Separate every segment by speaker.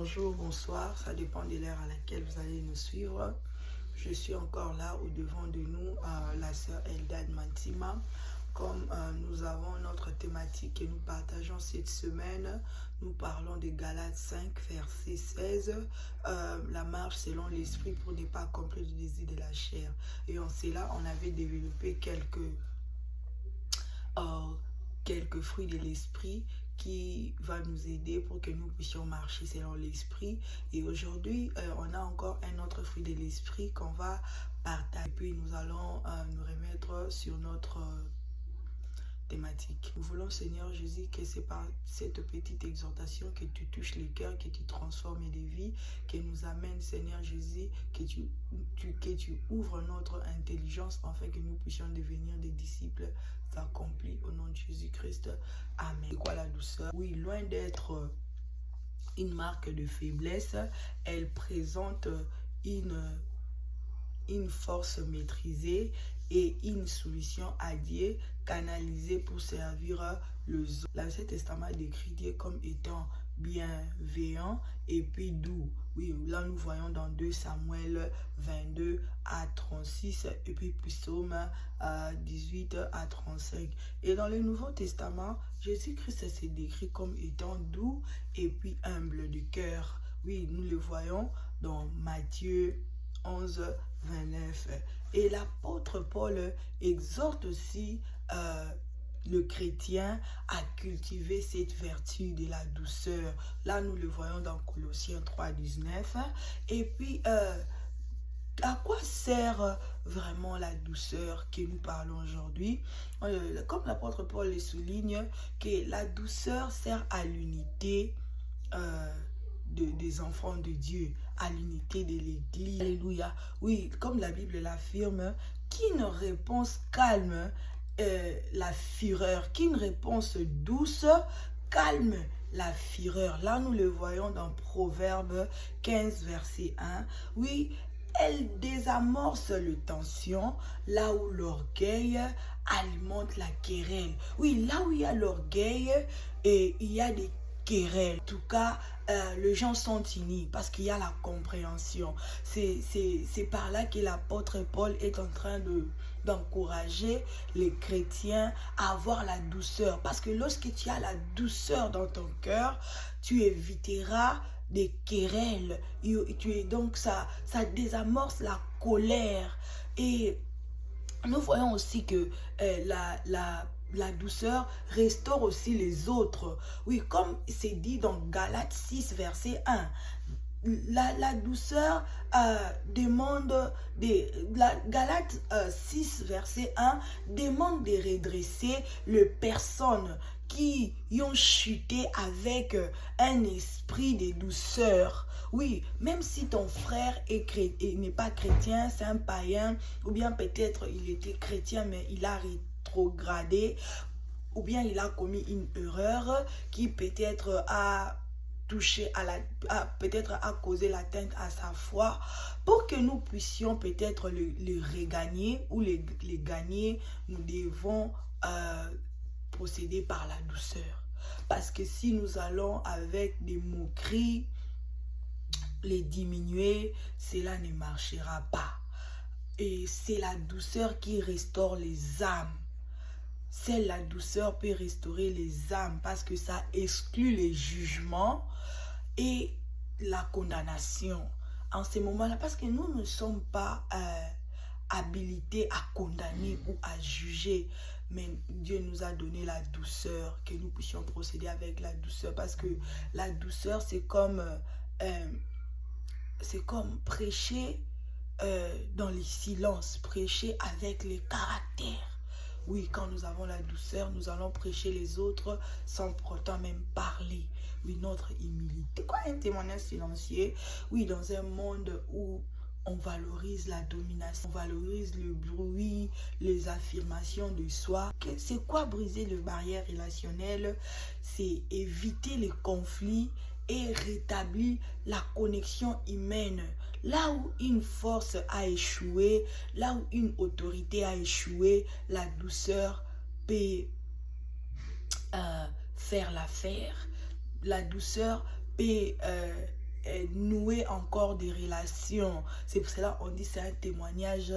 Speaker 1: Bonjour, bonsoir, ça dépend de l'heure à laquelle vous allez nous suivre. Je suis encore là au devant de nous, la sœur Eldad Mantima. Comme nous avons notre thématique que nous partageons cette semaine, nous parlons de Galates 5, verset 16, la marche selon l'esprit pour ne pas accomplir le désir de la chair. Et en cela, on avait développé quelques fruits de l'esprit qui va nous aider pour que nous puissions marcher selon l'esprit. Et aujourd'hui, on a encore un autre fruit de l'esprit qu'on va partager. Puis nous allons nous remettre sur notre thématique. Nous voulons, Seigneur Jésus, que c'est par cette petite exhortation que tu touches les cœurs, que tu transformes des vies, que nous amène, Seigneur Jésus, que tu ouvres notre intelligence afin que nous puissions devenir des disciples accomplis au nom de Jésus-Christ. Amen. C'est quoi la douceur? Oui, loin d'être une marque de faiblesse, elle présente une force maîtrisée et une solution à Dieu canalisée pour servir les autres. L'Ancien Testament décrit Dieu comme étant bienveillant et puis doux. Oui, là nous voyons dans 2 Samuel 22 à 36 et puis Psaume 18 à 35. Et dans le Nouveau Testament, Jésus-Christ s'est décrit comme étant doux et puis humble de cœur. Oui, nous le voyons dans Matthieu 11, 29. Et l'apôtre Paul exhorte aussi le chrétien à cultiver cette vertu de la douceur. Là, nous le voyons dans Colossiens 3, 19. Et puis, à quoi sert vraiment la douceur que nous parlons aujourd'hui? Comme l'apôtre Paul le souligne, que la douceur sert à l'unité des enfants de Dieu, à l'unité de l'Église. Alléluia. Oui, comme la Bible l'affirme, qu'une réponse calme la fureur, qu'une réponse douce calme la fureur. Là, nous le voyons dans Proverbe 15, verset 1. Oui, elle désamorce les tensions, là où l'orgueil alimente la querelle. Oui, là où il y a l'orgueil, il y a des querelles. En tout cas, les gens sont unis parce qu'il y a la compréhension. C'est par là que l'apôtre Paul est en train d'encourager les chrétiens à avoir la douceur. Parce que lorsque tu as la douceur dans ton cœur, tu éviteras des querelles. Donc ça désamorce la colère. Et nous voyons aussi que la douceur restaure aussi les autres. Oui, comme c'est dit dans Galates 6, verset 1. La douceur demande Galates 6, verset 1 demande de redresser les personnes qui ont chuté avec un esprit de douceur. Oui, même si ton frère n'est pas chrétien, c'est un païen, ou bien peut-être il était chrétien mais il a rétrogradé, ou bien il a commis une erreur qui peut-être a touché peut-être à causer l'atteinte à sa foi, pour que nous puissions peut-être le regagner ou les gagner, nous devons procéder par la douceur. Parce que si nous allons avec des moqueries, les diminuer, cela ne marchera pas. Et c'est la douceur qui restaure les âmes. C'est la douceur peut restaurer les âmes parce que ça exclut les jugements et la condamnation en ces moments-là, parce que nous ne sommes pas habilités à condamner ou à juger, mais Dieu nous a donné la douceur, que nous puissions procéder avec la douceur, parce que la douceur c'est comme prêcher dans les silences, prêcher avec les caractères. Oui, quand nous avons la douceur, nous allons prêcher les autres sans pourtant même parler. Oui, notre humilité. Quoi, un témoignage silencieux? Oui, dans un monde où on valorise la domination, on valorise le bruit, les affirmations de soi. C'est quoi briser les barrières relationnelles? C'est éviter les conflits et rétablir la connexion humaine. Là où une force a échoué, là où une autorité a échoué, la douceur peut faire l'affaire. La douceur peut nouer encore des relations. C'est pour cela qu'on dit c'est un témoignage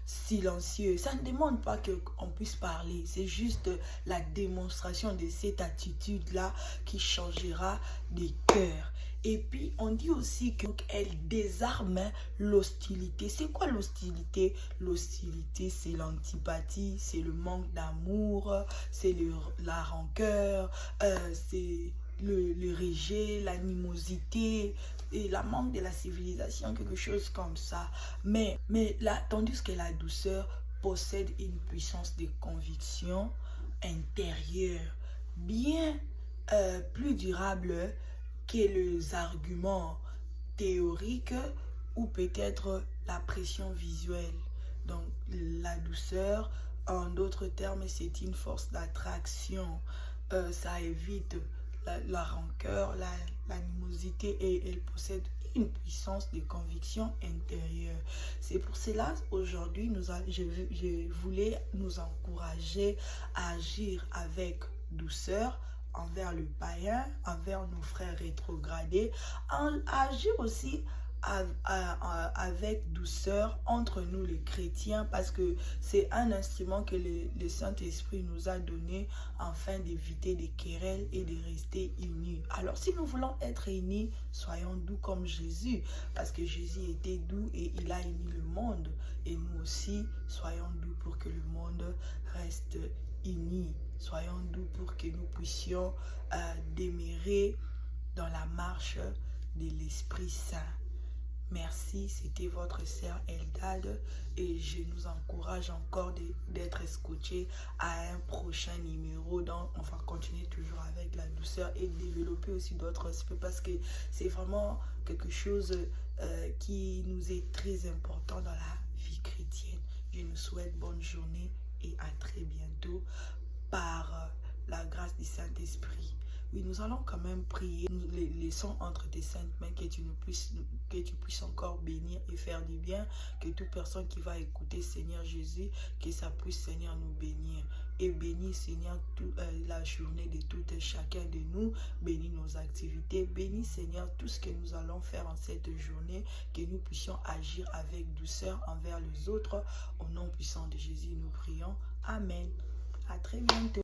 Speaker 1: silencieux. Ça ne demande pas qu'on puisse parler. C'est juste la démonstration de cette attitude-là qui changera des cœurs. Et puis, on dit aussi qu'elle désarme l'hostilité. C'est quoi l'hostilité? L'hostilité, c'est l'antipathie, c'est le manque d'amour, c'est la rancœur, c'est le rejet, l'animosité et la manque de la civilisation, quelque chose comme ça. Mais là, tandis que la douceur possède une puissance de conviction intérieure bien plus durable que les arguments théoriques ou peut-être la pression visuelle. Donc la douceur, en d'autres termes, c'est une force d'attraction. Ça évite la rancœur, l'animosité et elle possède une puissance de conviction intérieure. C'est pour cela, aujourd'hui, je voulais nous encourager à agir avec douceur envers le païen, envers nos frères rétrogradés, à agir aussi avec douceur entre nous les chrétiens, parce que c'est un instrument que le Saint-Esprit nous a donné afin d'éviter des querelles et de rester unis. Alors si nous voulons être unis, soyons doux comme Jésus, parce que Jésus était doux et il a uni le monde, et nous aussi soyons doux pour que le monde reste uni. Soyons doux pour que nous puissions demeurer dans la marche de l'Esprit Saint. Merci, c'était votre sœur Eldad et je nous encourage encore d'être scotchés à un prochain numéro. Donc, on va continuer toujours avec la douceur et développer aussi d'autres aspects parce que c'est vraiment quelque chose qui nous est très important dans la vie chrétienne. Je nous souhaite bonne journée et à très bientôt par la grâce du Saint-Esprit. Oui, nous allons quand même prier. Nous les laissons entre tes saintes mains, que tu puisses encore bénir et faire du bien. Que toute personne qui va écouter, Seigneur Jésus, que ça puisse, Seigneur, nous bénir. Et bénis, Seigneur, la journée de tout et chacun de nous. Bénis nos activités. Bénis, Seigneur, tout ce que nous allons faire en cette journée. Que nous puissions agir avec douceur envers les autres. Au nom puissant de Jésus, nous prions. Amen. À très bientôt.